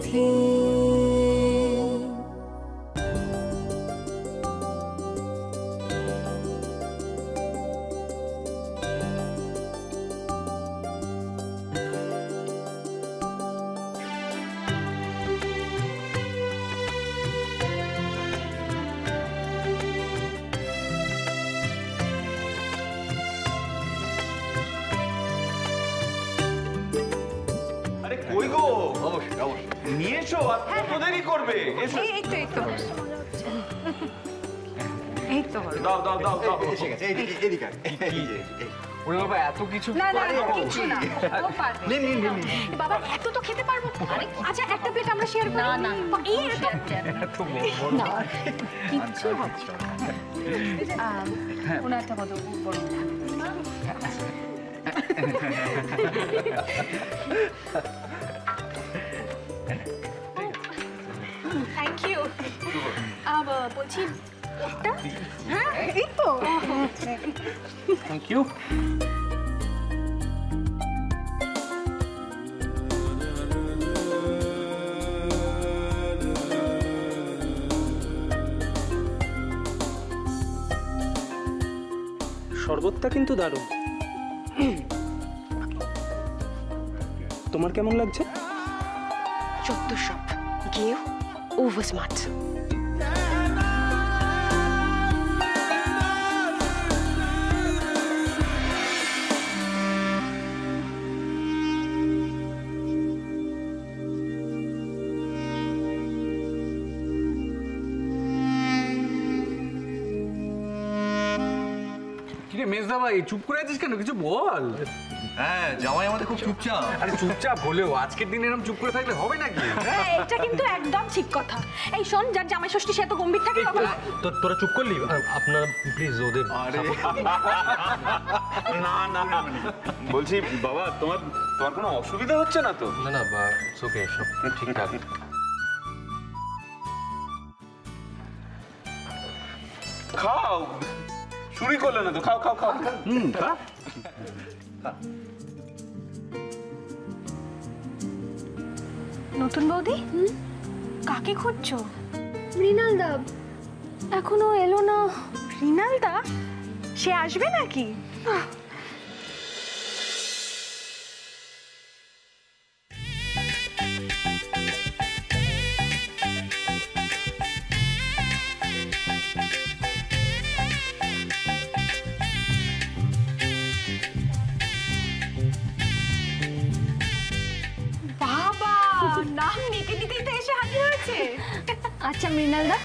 তিথি। কই গো? অবশ্যই অবশ্যই নিয়ে এসো। আর কত দেরি করবে? এসো। এই তো দাও দাও দাও দাও। এসে গেছে, এদিকে ওরে বাবা এত কিছু না কিছু না, ও পারবে। নিন বাবা এত তো খেতে পারবো। আচ্ছা একটা প্লেট আমরা শেয়ার করি। না এই এত না কিচ্ছু হচ্ছে না। ওনারটা কত বড়। Thank you. বলছি একটা? হ্যাঁ এই তো। Thank you. শরবতটা কিন্তু দারুণ। তোমার কেমন লাগছে? যত সব গেও ওভার স্মার্ট। কিরে মেজদা ভাই চুপ করে আছিস কেন? কিছু বল। হ্যাঁ, জামাই আমাদের খুব চুপচাপ। আরে চুপচাপ হলেও আজকের দিনে এরকম চুপ করে থাকলে হবে নাকি? এটা কিন্তু একদম ঠিক কথা। এই শোন, যার জামাই ষষ্ঠী সে তো গম্ভীর থাকে। তোরা চুপ করলি? আপনারা প্লিজ ওদের না না না বলছি বাবা তোমার কোনো অসুবিধা হচ্ছে না তো? না না ওকে, সব ঠিকঠাক। খাও, শুরু করলে না তো? খাও খাও খাও। খা। নতুন বৌদি, কাকে খুঁজছো? মৃণাল দা এখনো এলো না। রিনাল দা? সে আসবে নাকি? বাবা, নাম নিতে নিতেই তো এসে হাজির হয়েছে। আচ্ছা মৃণাল দা,